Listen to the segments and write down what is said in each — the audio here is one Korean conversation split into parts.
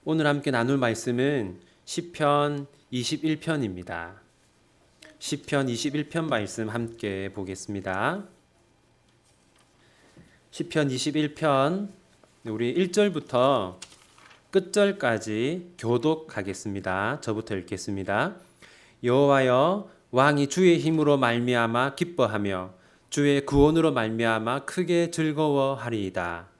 오늘 함께 나눌 말씀은 시편 21편입니다. 시편 21편 말씀 함께 보겠습니다. 시편 21편 우리 1절부터 끝절까지 교독하겠습니다. 저부터 읽겠습니다. 여호와여, 왕이 주의 힘으로 말미암아 기뻐하며 주의 구원으로 말미암아 크게 즐거워하리이다.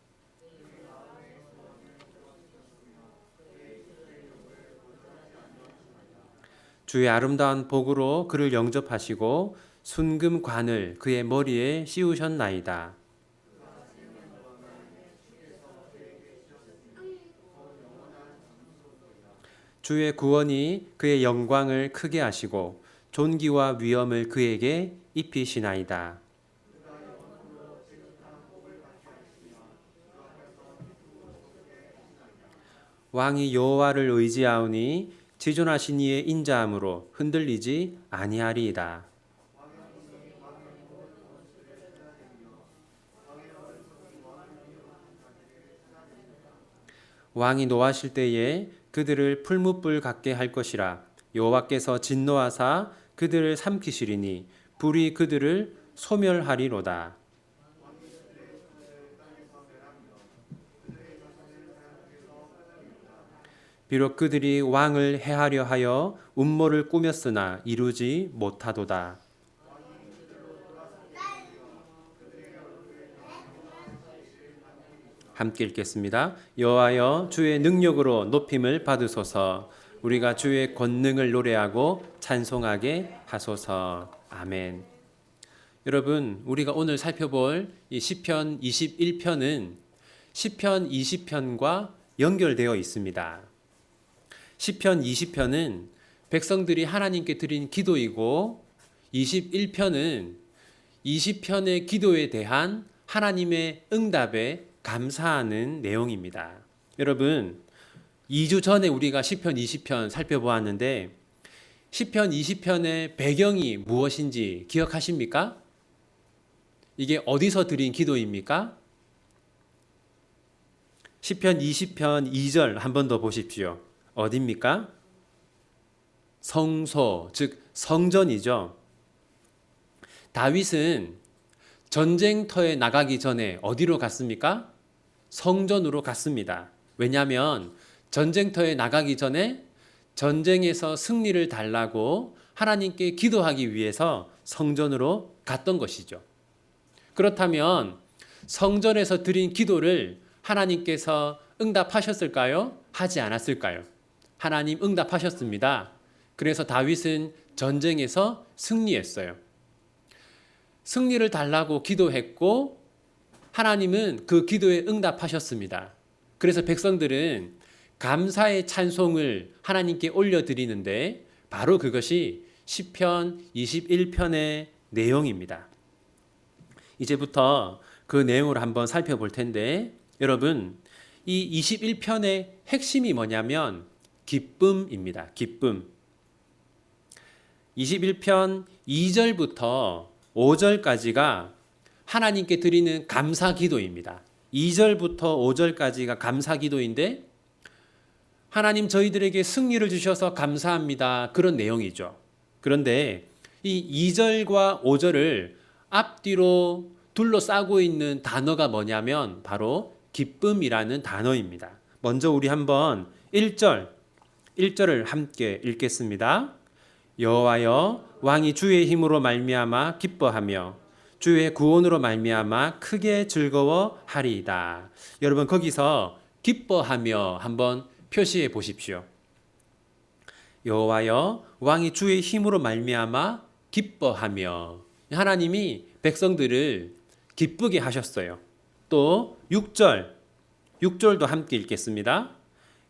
주의 아름다운 복으로 그를 영접하시고 순금관을 그의 머리에 씌우셨나이다. 주의 구원이 그의 영광을 크게 하시고 존귀와 위엄을 그에게 입히시나이다. 왕이 여호와를 의지하오니 지존하신 이의 인자함으로 흔들리지 아니하리이다. 왕이 노하실 때에 그들을 풀무불 같게 할 것이라. 여호와께서 진노하사 그들을 삼키시리니 불이 그들을 소멸하리로다. 비록 그들이 왕을 해하려 하여 음모를 꾸몄으나 이루지 못하도다. 함께 읽겠습니다. 여호와여, 주의 능력으로 높임을 받으소서. 우리가 주의 권능을 노래하고 찬송하게 하소서. 아멘. 여러분, 우리가 오늘 살펴볼 이 시편 21편은 시편 20편과 연결되어 있습니다. 시편 20편은 백성들이 하나님께 드린 기도이고 21편은 20편의 기도에 대한 하나님의 응답에 감사하는 내용입니다. 여러분, 2주 전에 우리가 시편 20편 살펴보았는데 시편 20편의 배경이 무엇인지 기억하십니까? 이게 어디서 드린 기도입니까? 시편 20편 2절 한 번 더 보십시오. 어디입니까? 성소, 즉 성전이죠. 다윗은 전쟁터에 나가기 전에 어디로 갔습니까? 성전으로 갔습니다. 왜냐하면 전쟁터에 나가기 전에 전쟁에서 승리를 달라고 하나님께 기도하기 위해서 성전으로 갔던 것이죠. 그렇다면 성전에서 드린 기도를 하나님께서 응답하셨을까요? 하지 않았을까요? 하나님 응답하셨습니다. 그래서 다윗은 전쟁에서 승리했어요. 승리를 달라고 기도했고 하나님은 그 기도에 응답하셨습니다. 그래서 백성들은 감사의 찬송을 하나님께 올려드리는데 바로 그것이 시편 21편의 내용입니다. 이제부터 그 내용을 한번 살펴볼 텐데 여러분, 이 21편의 핵심이 뭐냐면 기쁨입니다. 기쁨. 21편 2절부터 5절까지가 하나님께 드리는 감사 기도입니다. 2절부터 5절까지가 감사 기도인데 하나님 저희들에게 승리를 주셔서 감사합니다. 그런 내용이죠. 그런데 이 2절과 5절을 앞뒤로 둘러싸고 있는 단어가 뭐냐면 바로 기쁨이라는 단어입니다. 먼저 우리 한번 1절을 함께 읽겠습니다. 여호와여, 왕이 주의 힘으로 말미암아 기뻐하며 주의 구원으로 말미암아 크게 즐거워하리이다. 여러분, 거기서 기뻐하며 한번 표시해 보십시오. 여호와여, 왕이 주의 힘으로 말미암아 기뻐하며, 하나님이 백성들을 기쁘게 하셨어요. 또 6절도 함께 읽겠습니다.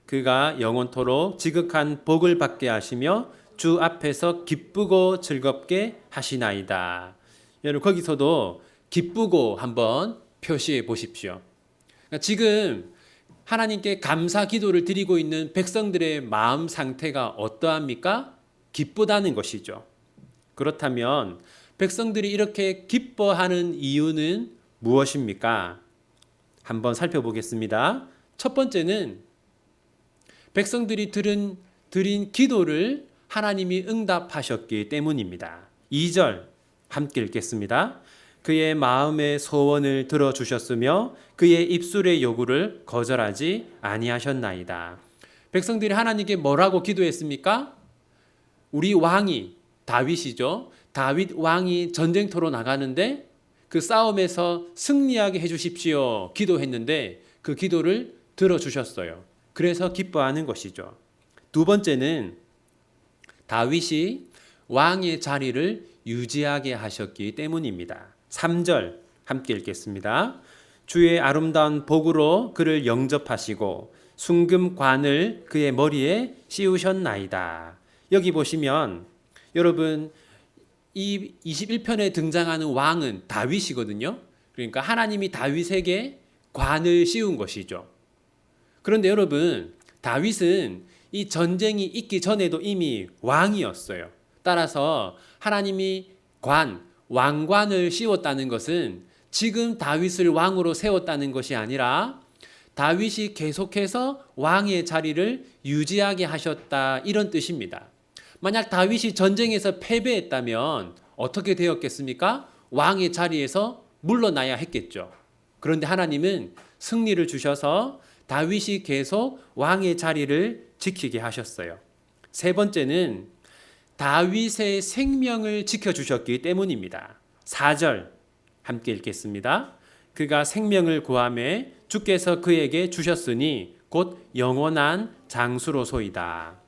그가 영원토록 지극한 복을 받게 하시며 주 앞에서 기쁘고 즐겁게 하시나이다. 여러분, 거기서도 기쁘고 한번 표시해 보십시오. 그러니까 지금 하나님께 감사 기도를 드리고 있는 백성들의 마음 상태가 어떠합니까? 기쁘다는 것이죠. 그렇다면 백성들이 이렇게 기뻐하는 이유는 무엇입니까? 한번 살펴보겠습니다. 첫 번째는 백성들이 드린 기도를 하나님이 응답하셨기 때문입니다. 2절 함께 읽겠습니다. 그의 마음의 소원을 들어주셨으며 그의 입술의 요구를 거절하지 아니하셨나이다. 백성들이 하나님께 뭐라고 기도했습니까? 우리 왕이 다윗이죠. 다윗 왕이 전쟁터로 나가는데 그 싸움에서 승리하게 해주십시오. 기도했는데 그 기도를 들어주셨어요. 그래서 기뻐하는 것이죠. 두 번째는 다윗이 왕의 자리를 유지하게 하셨기 때문입니다. 3절 함께 읽겠습니다. 주의 아름다운 복으로 그를 영접하시고 순금관을 그의 머리에 씌우셨나이다. 여기 보시면 여러분 이 21편에 등장하는 왕은 다윗이거든요. 그러니까 하나님이 다윗에게 관을 씌운 것이죠. 그런데 여러분 다윗은 이 전쟁이 있기 전에도 이미 왕이었어요. 따라서 하나님이 왕관을 씌웠다는 것은 지금 다윗을 왕으로 세웠다는 것이 아니라 다윗이 계속해서 왕의 자리를 유지하게 하셨다 이런 뜻입니다. 만약 다윗이 전쟁에서 패배했다면 어떻게 되었겠습니까? 왕의 자리에서 물러나야 했겠죠. 그런데 하나님은 승리를 주셔서 다윗이 계속 왕의 자리를 지키게 하셨어요. 세 번째는 다윗의 생명을 지켜주셨기 때문입니다. 4절 함께 읽겠습니다. 그가 생명을 구하매 주께서 그에게 주셨으니 곧 영원한 장수로소이다.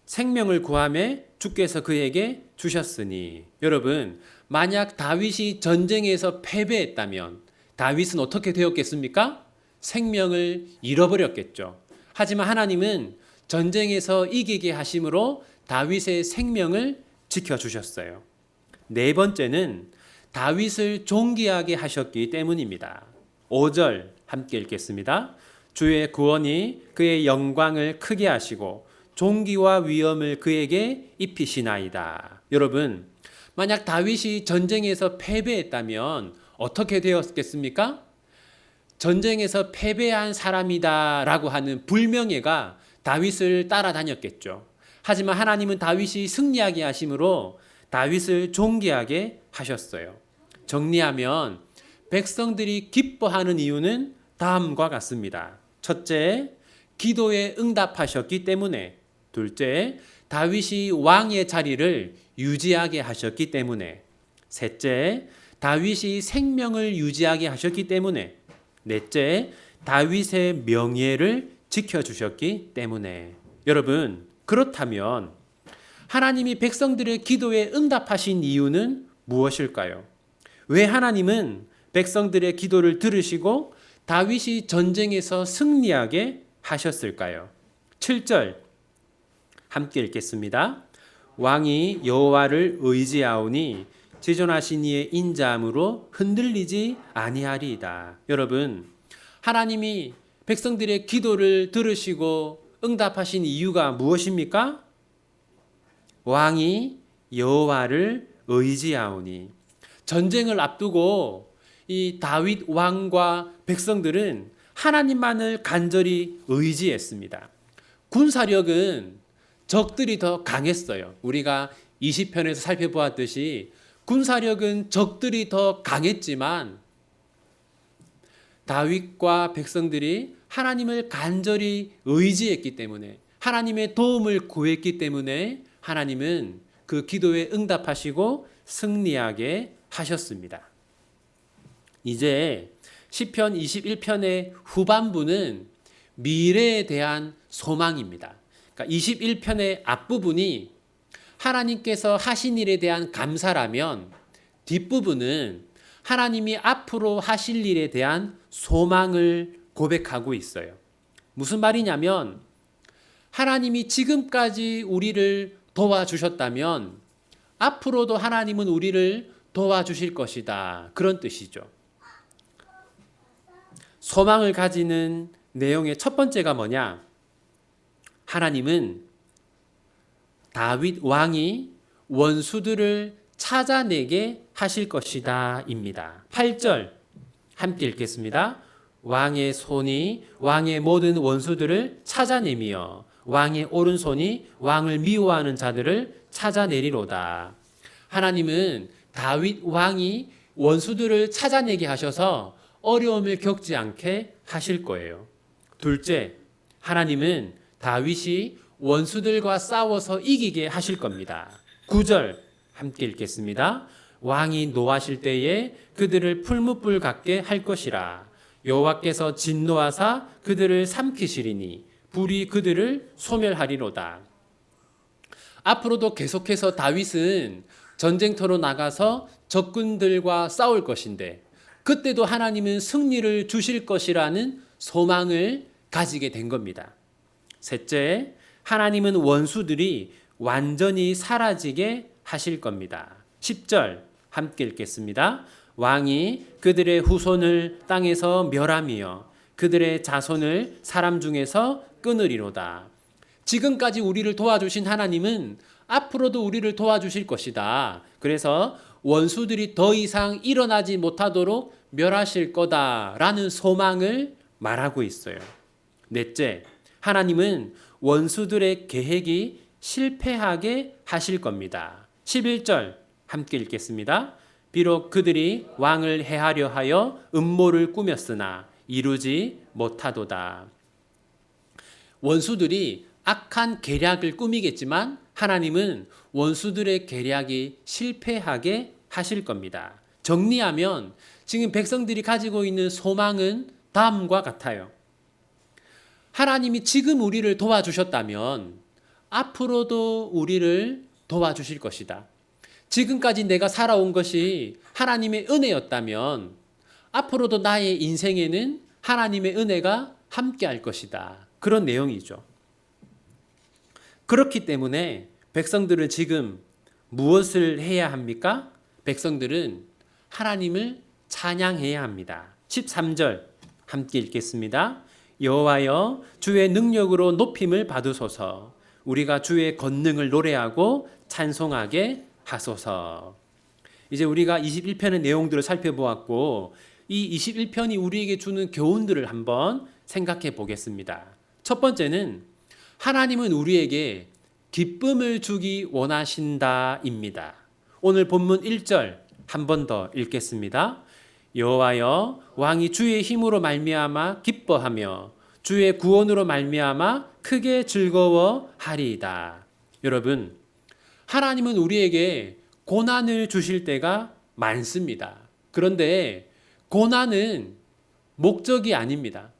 생명을 구하매 주께서 그에게 주셨으니 여러분 만약 다윗이 전쟁에서 패배했다면 다윗은 어떻게 되었겠습니까? 생명을 잃어버렸겠죠. 하지만 하나님은 전쟁에서 이기게 하심으로 다윗의 생명을 지켜주셨어요. 네 번째는 다윗을 존귀하게 하셨기 때문입니다. 5절 함께 읽겠습니다. 주의 구원이 그의 영광을 크게 하시고 존귀와 위엄을 그에게 입히시나이다. 여러분, 만약 다윗이 전쟁에서 패배했다면 어떻게 되었겠습니까? 전쟁에서 패배한 사람이다 라고 하는 불명예가 다윗을 따라다녔겠죠. 하지만 하나님은 다윗이 승리하게 하심으로 다윗을 존귀하게 하셨어요. 정리하면 백성들이 기뻐하는 이유는 다음과 같습니다. 첫째, 기도에 응답하셨기 때문에. 둘째, 다윗이 왕의 자리를 유지하게 하셨기 때문에. 셋째, 다윗이 생명을 유지하게 하셨기 때문에. 넷째, 다윗의 명예를 지켜주셨기 때문에. 여러분, 그렇다면 하나님이 백성들의 기도에 응답하신 이유는 무엇일까요? 왜 하나님은 백성들의 기도를 들으시고 다윗이 전쟁에서 승리하게 하셨을까요? 7절 함께 읽겠습니다. 왕이 여호와를 의지하오니 지존하신 이의 인자함으로 흔들리지 아니하리이다. 여러분, 하나님이 백성들의 기도를 들으시고 응답하신 이유가 무엇입니까? 왕이 여호와를 의지하오니. 전쟁을 앞두고 이 다윗 왕과 백성들은 하나님만을 간절히 의지했습니다. 군사력은 적들이 더 강했어요. 우리가 20편에서 살펴보았듯이 군사력은 적들이 더 강했지만 다윗과 백성들이 하나님을 간절히 의지했기 때문에 하나님의 도움을 구했기 때문에 하나님은 그 기도에 응답하시고 승리하게 하셨습니다. 이제 시편 21편의 후반부는 미래에 대한 소망입니다. 그러니까 21편의 앞부분이 하나님께서 하신 일에 대한 감사라면 뒷부분은 하나님이 앞으로 하실 일에 대한 소망을 고백하고 있어요. 무슨 말이냐면 하나님이 지금까지 우리를 도와주셨다면 앞으로도 하나님은 우리를 도와주실 것이다. 그런 뜻이죠. 소망을 가지는 내용의 첫 번째가 뭐냐? 하나님은 다윗 왕이 원수들을 찾아내게 하실 것이다 입니다. 8절 함께 읽겠습니다. 왕의 손이 왕의 모든 원수들을 찾아내며 왕의 오른손이 왕을 미워하는 자들을 찾아내리로다. 하나님은 다윗 왕이 원수들을 찾아내게 하셔서 어려움을 겪지 않게 하실 거예요. 둘째, 하나님은 다윗이 원수들과 싸워서 이기게 하실 겁니다. 9절 함께 읽겠습니다. 왕이 노하실 때에 그들을 풀무불 같게 할 것이라. 여호와께서 진노하사 그들을 삼키시리니 불이 그들을 소멸하리로다. 앞으로도 계속해서 다윗은 전쟁터로 나가서 적군들과 싸울 것인데 그때도 하나님은 승리를 주실 것이라는 소망을 가지게 된 겁니다. 셋째, 하나님은 원수들이 완전히 사라지게 하실 겁니다. 10절 함께 읽겠습니다. 왕이 그들의 후손을 땅에서 멸하며 그들의 자손을 사람 중에서 끊으리로다. 지금까지 우리를 도와주신 하나님은 앞으로도 우리를 도와주실 것이다. 그래서 원수들이 더 이상 일어나지 못하도록 멸하실 거다라는 소망을 말하고 있어요. 넷째, 하나님은 원수들의 계획이 실패하게 하실 겁니다. 11절 함께 읽겠습니다. 비록 그들이 왕을 해하려 하여 음모를 꾸몄으나 이루지 못하도다. 원수들이 악한 계략을 꾸미겠지만 하나님은 원수들의 계략이 실패하게 하실 겁니다. 정리하면 지금 백성들이 가지고 있는 소망은 다음과 같아요. 하나님이 지금 우리를 도와주셨다면 앞으로도 우리를 도와주실 것이다. 지금까지 내가 살아온 것이 하나님의 은혜였다면 앞으로도 나의 인생에는 하나님의 은혜가 함께할 것이다. 그런 내용이죠. 그렇기 때문에 백성들은 지금 무엇을 해야 합니까? 백성들은 하나님을 찬양해야 합니다. 13절 함께 읽겠습니다. 여호와여 주의 능력으로 높임을 받으소서. 우리가 주의 권능을 노래하고 찬송하게 하소서. 이제 우리가 21편의 내용들을 살펴보았고 이 21편이 우리에게 주는 교훈들을 한번 생각해 보겠습니다. 첫 번째는 하나님은 우리에게 기쁨을 주기 원하신다입니다. 오늘 본문 1절 한 번 더 읽겠습니다. 여호와여 왕이 주의 힘으로 말미암아 기뻐하며 주의 구원으로 말미암아 크게 즐거워하리이다. 여러분, 하나님은 우리에게 고난을 주실 때가 많습니다. 그런데 고난은 목적이 아닙니다.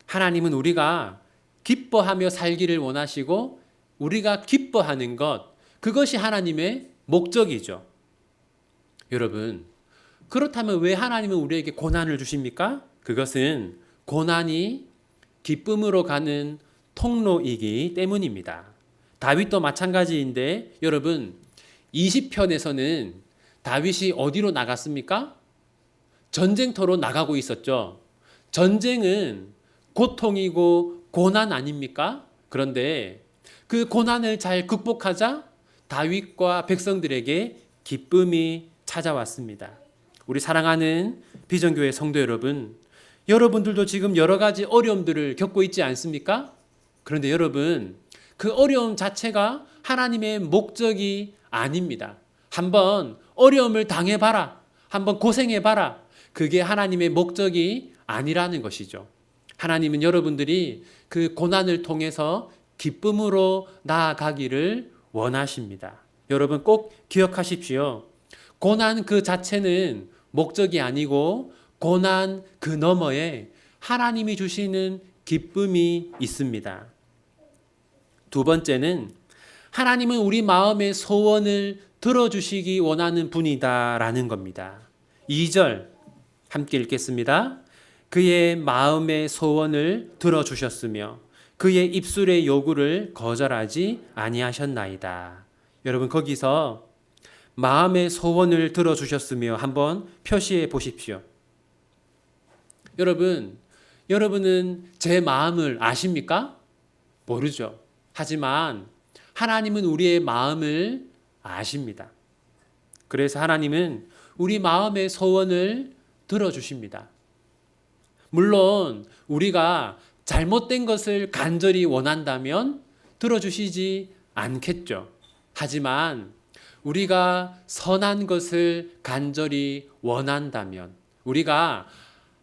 하나님은 우리가 기뻐하며 살기를 원하시고 우리가 기뻐하는 것, 그것이 하나님의 목적이죠. 여러분, 그렇다면 왜 하나님은 우리에게 고난을 주십니까? 그것은 고난이 기쁨으로 가는 통로이기 때문입니다. 다윗도 마찬가지인데 여러분, 20편에서는 다윗이 어디로 나갔습니까? 전쟁터로 나가고 있었죠. 전쟁은 고통이고 고난 아닙니까? 그런데 그 고난을 잘 극복하자 다윗과 백성들에게 기쁨이 찾아왔습니다. 우리 사랑하는 비전교회 성도 여러분, 여러분들도 지금 여러 가지 어려움들을 겪고 있지 않습니까? 그런데 여러분, 그 어려움 자체가 하나님의 목적이 아닙니다. 한번 어려움을 당해봐라. 한번 고생해봐라. 그게 하나님의 목적이 아니라는 것이죠. 하나님은 여러분들이 그 고난을 통해서 기쁨으로 나아가기를 원하십니다. 여러분 꼭 기억하십시오. 고난 그 자체는 목적이 아니고 고난 그 너머에 하나님이 주시는 기쁨이 있습니다. 두 번째는 하나님은 우리 마음의 소원을 들어주시기 원하는 분이다라는 겁니다. 2절 함께 읽겠습니다. 그의 마음의 소원을 들어주셨으며 그의 입술의 요구를 거절하지 아니하셨나이다. 여러분 거기서 마음의 소원을 들어주셨으며 한번 표시해 보십시오. 여러분은 제 마음을 아십니까? 모르죠. 하지만 하나님은 우리의 마음을 아십니다. 그래서 하나님은 우리 마음의 소원을 들어주십니다. 물론 우리가 잘못된 것을 간절히 원한다면 들어주시지 않겠죠. 하지만 우리가 선한 것을 간절히 원한다면, 우리가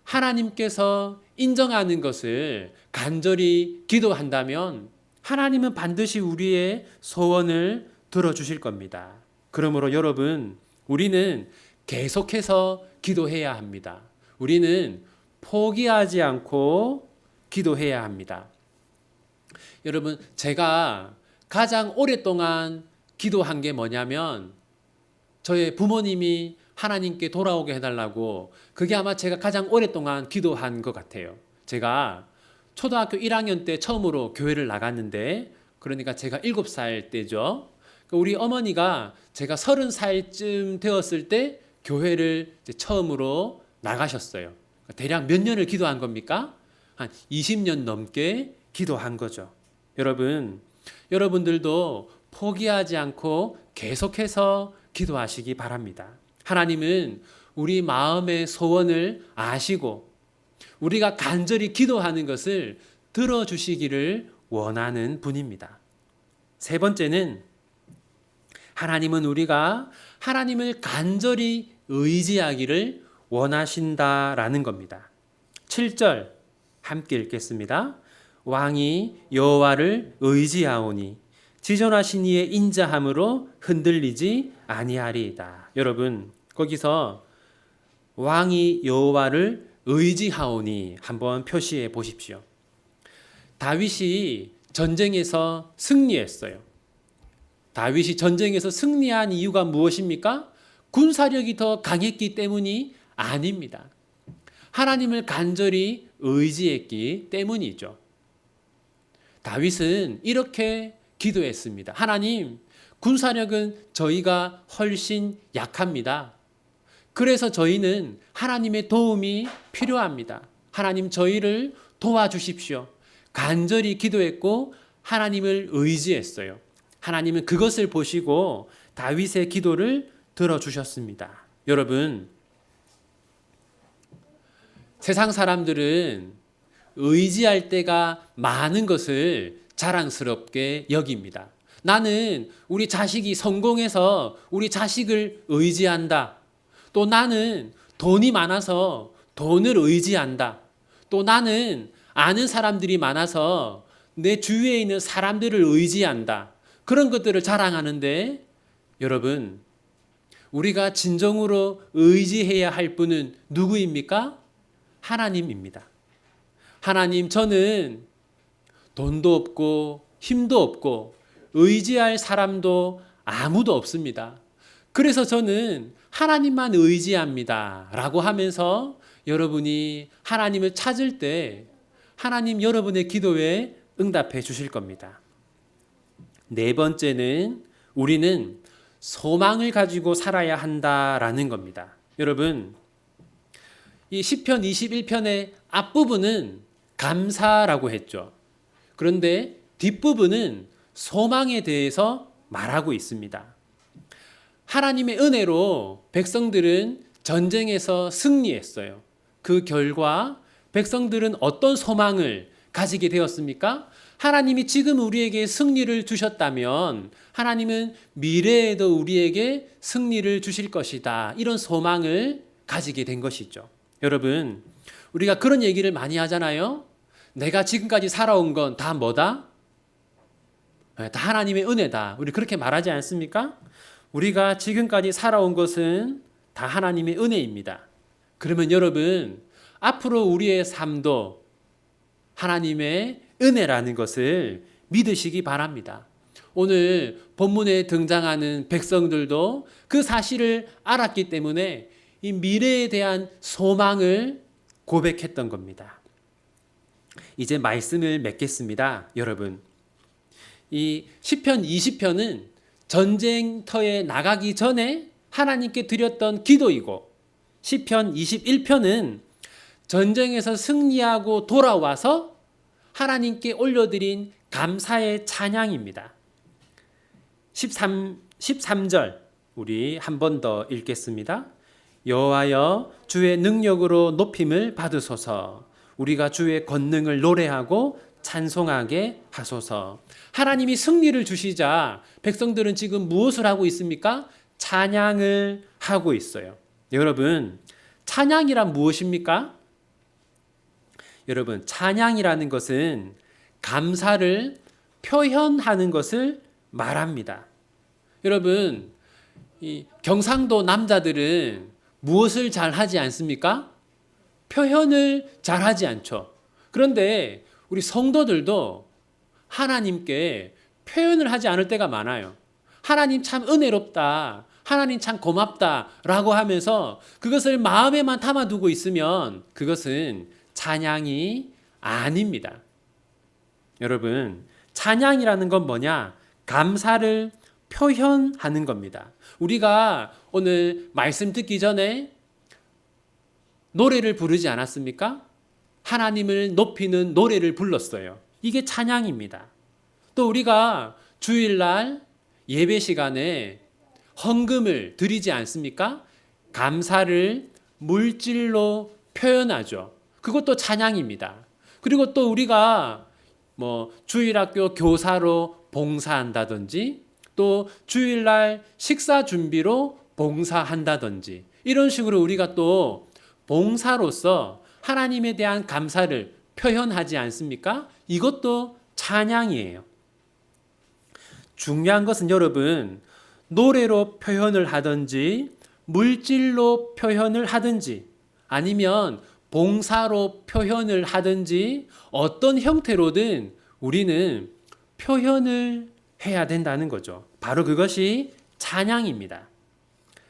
하나님께서 인정하는 것을 간절히 기도한다면 하나님은 반드시 우리의 소원을 들어주실 겁니다. 그러므로 여러분, 우리는 계속해서 기도해야 합니다. 우리는 포기하지 않고 기도해야 합니다. 여러분, 제가 가장 오랫동안 기도한 게 뭐냐면 저의 부모님이 하나님께 돌아오게 해달라고, 그게 아마 제가 가장 오랫동안 기도한 것 같아요. 제가 초등학교 1학년 때 처음으로 교회를 나갔는데, 그러니까 제가 7살 때죠. 우리 어머니가 제가 30살쯤 되었을 때 교회를 처음으로 나가셨어요. 대략 몇 년을 기도한 겁니까? 한 20년 넘게 기도한 거죠. 여러분, 여러분들도 포기하지 않고 계속해서 기도하시기 바랍니다. 하나님은 우리 마음의 소원을 아시고 우리가 간절히 기도하는 것을 들어주시기를 원하는 분입니다. 세 번째는, 하나님은 우리가 하나님을 간절히 의지하기를 원하신다라는 겁니다. 7절 함께 읽겠습니다. 왕이 여호와를 의지하오니 지존하신 이의 인자함으로 흔들리지 아니하리이다. 여러분, 거기서 왕이 여호와를 의지하오니 한번 표시해 보십시오. 다윗이 전쟁에서 승리했어요. 다윗이 전쟁에서 승리한 이유가 무엇입니까? 군사력이 더 강했기 때문이 아닙니다. 하나님을 간절히 의지했기 때문이죠. 다윗은 이렇게 기도했습니다. 하나님, 군사력은 저희가 훨씬 약합니다. 그래서 저희는 하나님의 도움이 필요합니다. 하나님, 저희를 도와주십시오. 간절히 기도했고 하나님을 의지했어요. 하나님은 그것을 보시고 다윗의 기도를 들어주셨습니다. 여러분, 세상 사람들은 의지할 때가 많은 것을 자랑스럽게 여깁니다. 나는 우리 자식이 성공해서 우리 자식을 의지한다. 또 나는 돈이 많아서 돈을 의지한다. 또 나는 아는 사람들이 많아서 내 주위에 있는 사람들을 의지한다. 그런 것들을 자랑하는데, 여러분, 우리가 진정으로 의지해야 할 분은 누구입니까? 하나님입니다. 하나님, 저는 돈도 없고 힘도 없고 의지할 사람도 아무도 없습니다. 그래서 저는 하나님만 의지합니다 라고 하면서 여러분이 하나님을 찾을 때 하나님 여러분의 기도에 응답해 주실 겁니다. 네 번째는, 우리는 소망을 가지고 살아야 한다라는 겁니다. 여러분, 이 시편 21편의 앞부분은 감사라고 했죠. 그런데 뒷부분은 소망에 대해서 말하고 있습니다. 하나님의 은혜로 백성들은 전쟁에서 승리했어요. 그 결과 백성들은 어떤 소망을 가지게 되었습니까? 하나님이 지금 우리에게 승리를 주셨다면 하나님은 미래에도 우리에게 승리를 주실 것이다. 이런 소망을 가지게 된 것이죠. 여러분, 우리가 그런 얘기를 많이 하잖아요. 내가 지금까지 살아온 건 다 뭐다? 다 하나님의 은혜다. 우리 그렇게 말하지 않습니까? 우리가 지금까지 살아온 것은 다 하나님의 은혜입니다. 그러면 여러분, 앞으로 우리의 삶도 하나님의 은혜라는 것을 믿으시기 바랍니다. 오늘 본문에 등장하는 백성들도 그 사실을 알았기 때문에 이 미래에 대한 소망을 고백했던 겁니다. 이제 말씀을 맺겠습니다. 여러분, 이 시편 20편은 전쟁터에 나가기 전에 하나님께 드렸던 기도이고, 시편 21편은 전쟁에서 승리하고 돌아와서 하나님께 올려드린 감사의 찬양입니다. 13절 우리 한 번 더 읽겠습니다. 여호와여 주의 능력으로 높임을 받으소서. 우리가 주의 권능을 노래하고 찬송하게 하소서. 하나님이 승리를 주시자 백성들은 지금 무엇을 하고 있습니까? 찬양을 하고 있어요. 여러분, 찬양이란 무엇입니까? 여러분, 찬양이라는 것은 감사를 표현하는 것을 말합니다. 여러분, 이 경상도 남자들은 무엇을 잘 하지 않습니까? 표현을 잘 하지 않죠. 그런데 우리 성도들도 하나님께 표현을 하지 않을 때가 많아요. 하나님 참 은혜롭다, 하나님 참 고맙다 라고 하면서 그것을 마음에만 담아두고 있으면 그것은 찬양이 아닙니다. 여러분, 찬양이라는 건 뭐냐? 감사를 표현하는 겁니다. 우리가 오늘 말씀 듣기 전에 노래를 부르지 않았습니까? 하나님을 높이는 노래를 불렀어요. 이게 찬양입니다. 또 우리가 주일날 예배 시간에 헌금을 드리지 않습니까? 감사를 물질로 표현하죠. 그것도 찬양입니다. 그리고 또 우리가 주일학교 교사로 봉사한다든지 또 주일날 식사 준비로 봉사한다든지 이런 식으로 우리가 또 봉사로서 하나님에 대한 감사를 표현하지 않습니까? 이것도 찬양이에요. 중요한 것은 여러분, 노래로 표현을 하든지 물질로 표현을 하든지 아니면 봉사로 표현을 하든지 어떤 형태로든 우리는 표현을 해야 된다는 거죠. 바로 그것이 찬양입니다.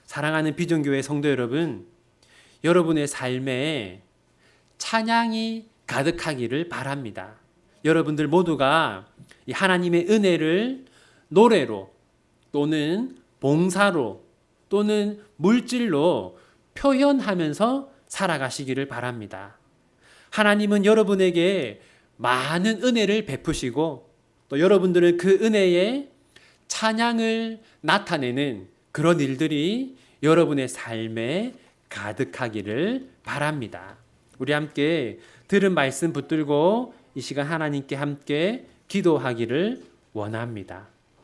사랑하는 비전교회 성도 여러분, 여러분의 삶에 찬양이 가득하기를 바랍니다. 여러분들 모두가 이 하나님의 은혜를 노래로 또는 봉사로 또는 물질로 표현하면서 살아가시기를 바랍니다. 하나님은 여러분에게 많은 은혜를 베푸시고 또 여러분들은 그 은혜에 찬양을 나타내는 그런 일들이 여러분의 삶에 가득하기를 바랍니다. 우리 함께 들은 말씀 붙들고 이 시간 하나님께 함께 기도하기를 원합니다.